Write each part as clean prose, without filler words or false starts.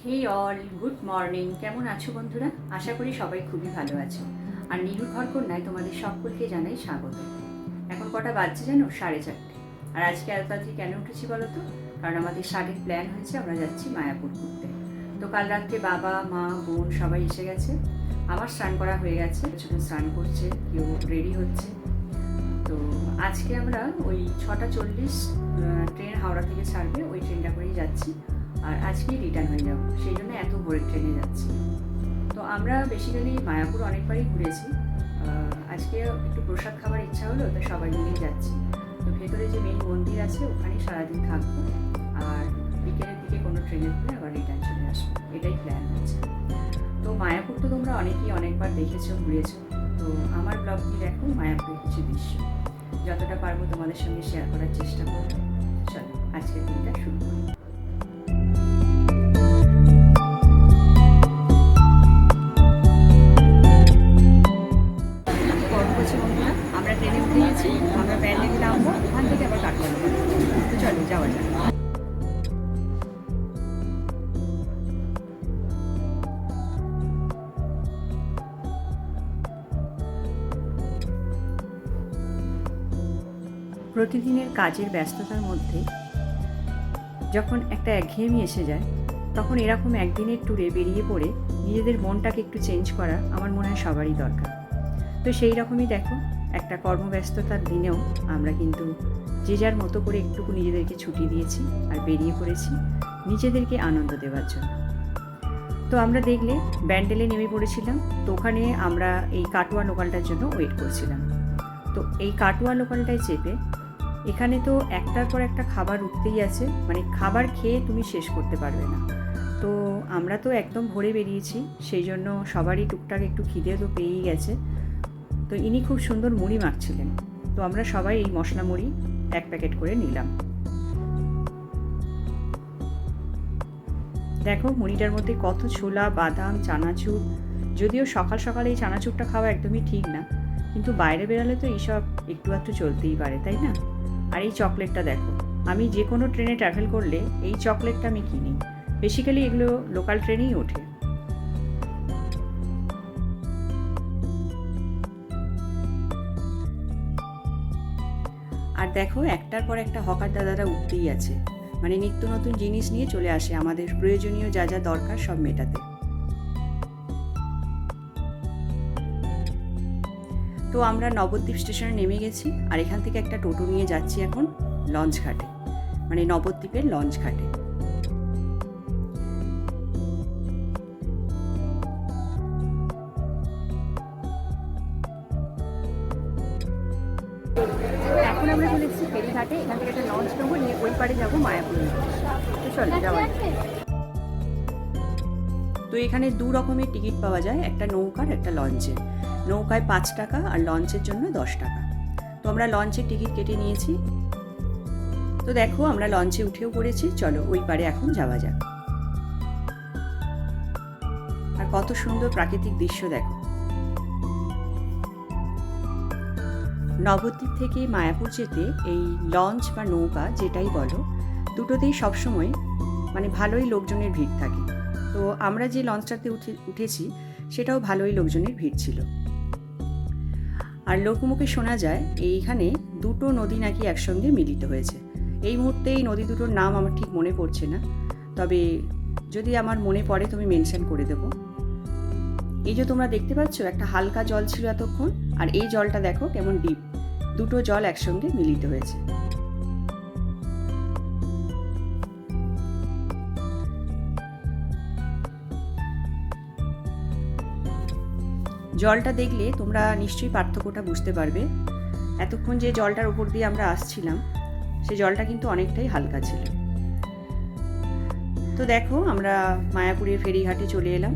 হে all, good morning. কেমন আছো বন্ধুরা? আশা করি সবাই খুবই ভালো আছো। আর নীলুর ঘরকন্যায় তোমাদের সকলকে জানাই স্বাগত। এখন কটা বাজছে জানো? 4:30। আর আজকে এত তাড়াতাড়ি কেন উঠেছি বলো তো? কারণ আমাদের শাড়ির প্ল্যান হয়েছে, আমরা যাচ্ছি মায়াপুর ঘুরতে। তো কাল রাত্রে বাবা মা বোন সবাই এসে গেছে। আমার স্নান করা হয়ে গেছে, ছোটো স্নান করছে, কেউ রেডি হচ্ছে। তো আজকে আমরা ওই 6:40 ট্রেন হাওড়া থেকে ছাড়বে, ওই ট্রেনটা করেই যাচ্ছি। আর আজকেই রিটার্ন হয়ে যাব, সেই জন্য এত ভোরের ট্রেনে যাচ্ছি। তো আমরা বেসিক্যালি মায়াপুর অনেকবারই ঘুরেছি। আজকে একটু প্রসাদ খাবার ইচ্ছা হলো, তো সবাই মিলেই যাচ্ছি। তো ভেতরে যে মেন মন্দির আছে ওখানেই সারাদিন থাকবো, আর বিকেলের দিকে কোনো ট্রেনে করে আবার রিটার্ন চলে আসবো, এটাই প্ল্যান হচ্ছে। তো মায়াপুর তো তোমরা অনেকেই অনেকবার দেখেছো, ঘুরেছো। তো আমার ব্লগটি দেখো মায়াপুরের কিছু দৃশ্য, যতটা পারবো তোমাদের সঙ্গে শেয়ার করার চেষ্টা করবো। চলো আজকের দিনটা শুরু করি। আমরা ট্রেনে উঠে গেছি, আমরা ব্যান্ডেলে নামবো, ওখান থেকে আবার কাটবো। তো চলো যাওয়া যাক। প্রতিদিনের কাজের ব্যস্ততার মধ্যে যখন একটা একঘেয়েমি এসে যায়, তখন এরকম একদিনের ট্যুরে বেরিয়ে পড়ে নিজেদের মনটাকে একটু চেঞ্জ করা আমার মনে হয় সবারই দরকার। তো সেই রকমই দেখো, একটা কর্মব্যস্ততার দিনেও আমরা কিন্তু যে যার মতো করে একটুকু নিজেদেরকে ছুটি দিয়েছি আর বেরিয়ে পড়েছি নিজেদেরকে আনন্দ দেওয়ার জন্য। তো আমরা দেখলে ব্যান্ডেলে নেমে পড়েছিলাম। তো ওখানে আমরা এই কাটোয়া লোকালটার জন্য ওয়েট করছিলাম। তো এই কাটোয়া লোকালটায় চেপে এখানে তো একটার পর একটা খাবার উঠতেই আছে, মানে খাবার খেয়ে তুমি শেষ করতে পারবে না। তো আমরা তো একদম ভোরে বেরিয়েছি, সেই জন্য সবারই টুকটাক একটু খিদে তো পেয়েই গেছে। তো ইনি খুব সুন্দর মুড়ি মাখছিলেন, তো আমরা সবাই এই মশলা মুড়ি 1 প্যাকেট করে নিলাম। দেখো মুড়িটার মধ্যে কত ছোলা, বাদাম, চানাচুর। যদিও সকাল সকালে এই চানাচুরটা খাওয়া একদমই ঠিক না, কিন্তু বাইরে বেরালে তো এইসব একটু আধটু চলতেই পারে, তাই না? আর এই চকলেটটা দেখো, আমি যে কোনো ট্রেনে ট্রাভেল করলে এই চকলেটটা আমি কিনি। বেসিক্যালি এগুলো লোকাল ট্রেনেই ওঠে। আর দেখো একটার পর একটা হকার দাদারা উঠতেই আছে, মানে নিত্য নতুন জিনিস নিয়ে চলে আসে আমাদের প্রয়োজনীয় যা যা দরকার সব মেটাতে। তো আমরা নবদ্বীপ স্টেশনে নেমে গেছি, আর এখান থেকে একটা টোটো নিয়ে যাচ্ছি এখন লঞ্চ ঘাটে, মানে নবদ্বীপের লঞ্চ ঘাটে। এখন আমরা চলে এসেছি ফেরিঘাটে, এখান থেকে একটা লঞ্চ নেবো, নিয়ে ওই পারে যাবো মায়াপুরে। তো চলো যাওয়া। তো এখানে 2 রকমের টিকিট পাওয়া যায়, একটা নৌকার একটা লঞ্চের। নৌকায় 5 টাকা আর লঞ্চের জন্য 10 টাকা। তো আমরা লঞ্চের টিকিট কেটে নিয়েছি। তো দেখো আমরা লঞ্চে উঠেও পড়েছি, চলো ওই পারে এখন যাওয়া যাক। আর কত সুন্দর প্রাকৃতিক দৃশ্য দেখো। নবদ্বীপ থেকে মায়াপুর যেতে এই লঞ্চ বা নৌকা যেটাই বলো, দুটোতেই সবসময় মানে ভালোই লোকজনের ভিড় থাকে। তো আমরা যে লঞ্চটাতে উঠেছি সেটাও ভালোই লোকজনের ভিড় ছিল। আর লোকমুখে শোনা যায় এইখানে 2টো নদী নাকি একসঙ্গে মিলিত হয়েছে। এই মুহূর্তে এই নদী দুটোর নাম আমার ঠিক মনে পড়ছে না, তবে যদি আমার মনে পড়ে তুমি মেনশন করে দেবো। এই যে তোমরা দেখতে পাচ্ছ একটা হালকা জল ছিল এতক্ষণ, আর এই জলটা দেখো কেমন ডিপ, 2টো জল একসঙ্গে মিলিত হয়েছে। জলটা দেখলে তোমরা নিশ্চয়ই পার্থক্যটা বুঝতে পারবে। এতক্ষণ যে জলটার উপর দিয়ে আমরা আসছিলাম সে জলটা কিন্তু অনেকটাই হালকা ছিল। তো দেখো আমরা মায়াপুরের ফেরিঘাটে চলে এলাম।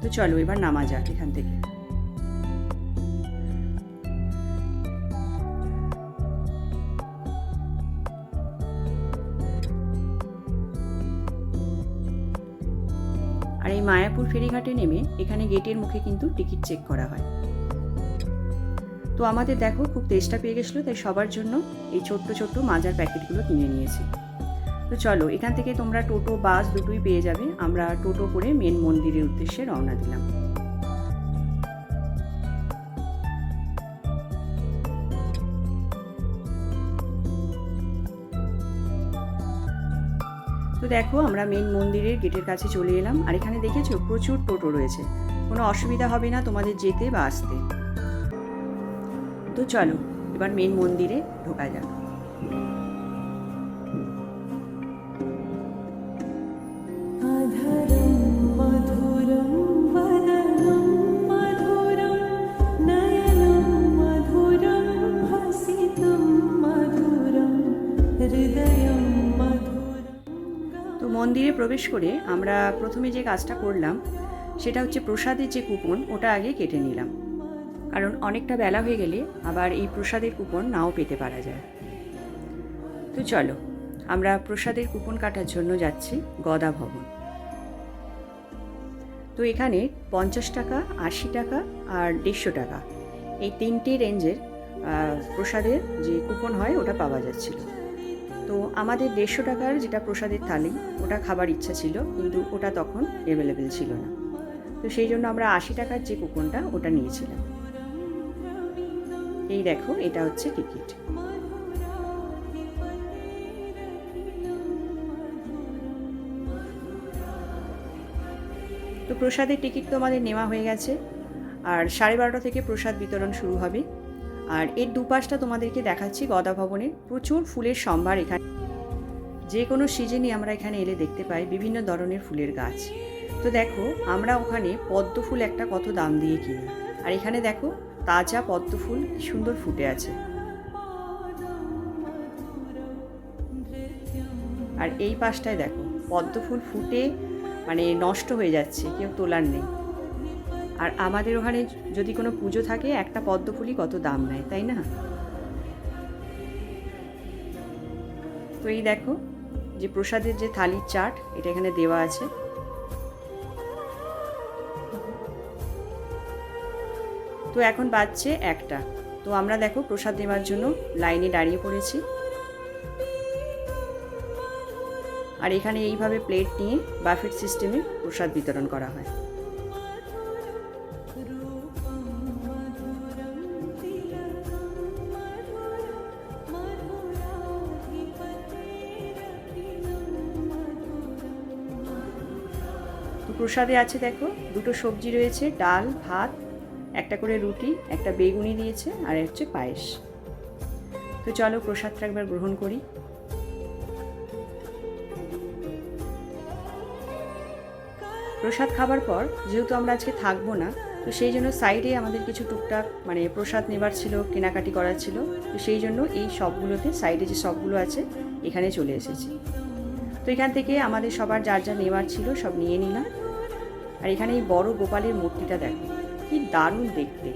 তো চলো এবার নামা যাক এখান থেকে। আর এই মায়াপুর ফেরিঘাটে নেমে এখানে গেটের মুখে কিন্তু টিকিট চেক করা হয়। তো আমাদের দেখো খুব তেষ্টা পেয়ে গেছিলো, তাই সবার জন্য এই ছোট্ট ছোট্ট মাজার প্যাকেটগুলো কিনে নিয়েছি। তো চলো, এখান থেকে তোমরা টোটো বাস দুটোই পেয়ে যাবে। আমরা টোটো করে মেন মন্দিরের উদ্দেশ্যে রওনা দিলাম। তো দেখো, আমরা মেন মন্দিরের গেটের কাছে চলে এলাম। আর এখানে দেখেছো প্রচুর টোটো রয়েছে, কোনো অসুবিধা হবে না তোমাদের যেতে বা আসতে। তো চলো এবার মেন মন্দিরে ঢোকা যাক। তো মন্দিরে প্রবেশ করে আমরা প্রথমে যে কাজটা করলাম সেটা হচ্ছে প্রসাদের যে কুপন ওটা আগে কেটে নিলাম, কারণ অনেকটা বেলা হয়ে গেলে আবার এই প্রসাদের কুপন নাও পেতে পারা যায়। তো চলো আমরা প্রসাদের কুপন কাটার জন্য যাচ্ছি গদা ভবন। তো এখানে 50 টাকা, 80 টাকা আর 150 টাকা এই তিনটে রেঞ্জের প্রসাদের যে কুপন হয় ওটা পাওয়া যাচ্ছিল। তো আমাদের 150 টাকার যেটা প্রসাদের থালি ওটা খাবার ইচ্ছা ছিল, কিন্তু ওটা তখন অ্যাভেলেবেল ছিল না। তো সেই জন্য আমরা 80 টাকার যে কুপনটা ওটা নিয়েছিলাম। এই দেখো, এটা হচ্ছে টিকিট। তো প্রসাদের টিকিট তো আমাদের নেওয়া হয়ে গেছে, আর 12:30 থেকে প্রসাদ বিতরণ শুরু হবে। আর এর দুপাশটা তোমাদেরকে দেখাচ্ছি গদা ভবনের। প্রচুর ফুলের সম্ভার এখানে, যে কোনো সিজনই আমরা এখানে এলে দেখতে পাই বিভিন্ন ধরনের ফুলের গাছ। তো দেখো, আমরা ওখানে পদ্ম ফুল একটা কত দাম দিয়ে কিনি, আর এখানে দেখো তাজা পদ্ম ফুল কি সুন্দর ফুটে আছে। আর এই পাশটায় দেখো পদ্ম ফুল ফুটে মানে নষ্ট হয়ে যাচ্ছে, কেউ তোলার নেই। আর আমাদের ওখানে যদি কোনো পুজো থাকে একটা পদ্ম ফুলই কত দাম নেয়, তাই না? তো এই দেখো যে প্রসাদের যে থালির চাট এটা এখানে দেওয়া আছে। তো এখন বাজছে 1টা। তো আমরা দেখো প্রসাদ নেওয়ার জন্য লাইনে দাঁড়িয়ে পড়েছি। আর এখানে এইভাবে প্লেট নিয়ে বাফেট সিস্টেমে প্রসাদ বিতরণ করা হয়। তো প্রসাদে আছে দেখো 2টো সবজি রয়েছে, ডাল, ভাত, একটা করে রুটি, একটা বেগুনি দিয়েছে, আর হচ্ছে পায়েস। তো চলো প্রসাদটা একবার গ্রহণ করি। প্রসাদ খাবার পর যেহেতু আমরা আজকে থাকবো না, তো সেই জন্য সাইডে আমাদের কিছু টুকটাক মানে প্রসাদ নেবার ছিল, কেনাকাটি করার ছিল। তো সেই জন্য এই শপগুলোতে, সাইডে যে শপগুলো আছে এখানে চলে এসেছি। তো এখান থেকে আমাদের সবার যার যা নেওয়ার ছিল সব নিয়ে নিলাম। আর এখানে এই বড় গোপালের মূর্তিটা দেখো, কি দারুণ দেখতে।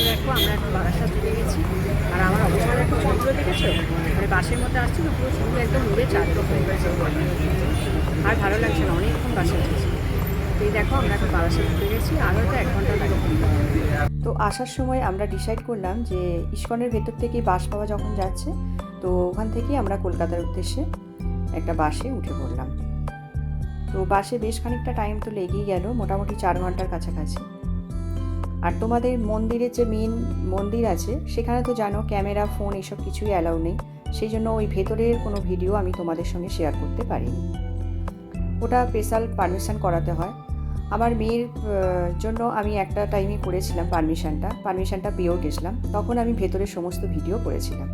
দেখো আমরা এখন বারাসাত চলে গেছি, আর আমার অবস্থা একটু চন্দ্র দেখেছো, মানে বাসের মধ্যে আসছি না, পুরো সঙ্গে একদম উড়ে চাঁদ হয়ে গেছে। আর ভালো লাগছে না, অনেকক্ষণ বাসে উঠেছি। তো এই দেখো আমরা এখন বারাসাত চলে গেছি, আর হয়তো 1 ঘন্টা লাগে। তো আসার সময় আমরা ডিসাইড করলাম যে ইস্কনের ভেতর থেকে বাস পাওয়া যখন যাচ্ছে, তো ওখান থেকে আমরা কলকাতার উদ্দেশ্যে একটা বাসে উঠে পড়লাম। তো বাসে বেশ খানিকটা টাইম তো লেগেই গেল, মোটামুটি 4 ঘন্টার কাছাকাছি। আর তোমাদের মন্দিরের যে মেন মন্দির আছে সেখানে তো জানো ক্যামেরা, ফোন এসব কিছুই অ্যালাউ নেই, সেই জন্য ওই ভেতরের কোনো ভিডিও আমি তোমাদের সঙ্গে শেয়ার করতে পারিনি। ওটা স্পেশাল পারমিশন করাতে হয়। আমার মেয়ের জন্য আমি একটা টাইমে করেছিলাম পারমিশনটা পেয়েও গেছিলাম, তখন আমি ভেতরের সমস্ত ভিডিও করেছিলাম।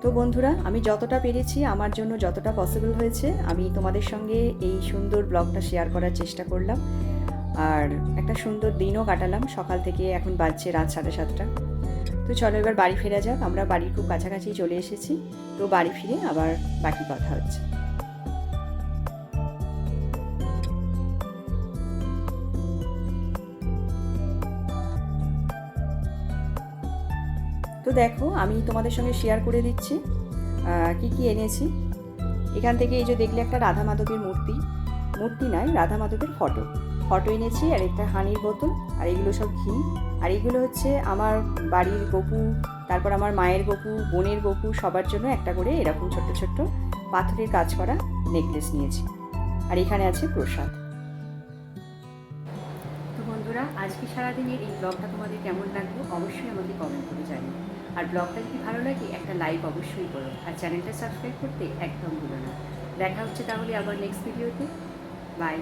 তো বন্ধুরা, আমি যতটা পেরেছি, আমার জন্য যতটা পসিবল হয়েছে, আমি তোমাদের সঙ্গে এই সুন্দর ব্লগটা শেয়ার করার চেষ্টা করলাম। আর একটা সুন্দর দিনও কাটালাম, সকাল থেকে এখন বাজছে রাত 7:30। তো চলো এবার বাড়ি ফেরা যাক, আমরা বাড়ির খুব কাছাকাছি চলে এসেছি। তো বাড়ি ফিরে আবার বাকি কথা হচ্ছে। তো দেখো আমি তোমাদের সঙ্গে শেয়ার করে দিচ্ছি কি কি এনেছি। এখান থেকে এই যে দেখলে একটা রাধা মাধবের মূর্তি নয়, রাধা মাধবের ফটো এনেছি, আর একটা হানির বোতল, আর এগুলো সব ঘি, আর এইগুলো হচ্ছে আমার বাড়ির গপু, তারপর আমার মায়ের গপু, বোনের গপু, সবার জন্য একটা করে এরকম ছোট্ট ছোট্ট পাথরের কাজ করা নেকলেস নিয়েছি। আর এখানে আছে প্রসাদ। তো বন্ধুরা, আজকে সারাদিনের এই ব্লগটা তোমাদের কেমন লাগলো অবশ্যই আমাকে কমেন্ট করে জানিও। আর ব্লগটা যদি ভালো লাগে একটা লাইক অবশ্যই করো, আর চ্যানেলটা সাবস্ক্রাইব করতে একদম ভুলো না। দেখা হচ্ছে তাহলে আবার নেক্সট ভিডিওতে। বাই।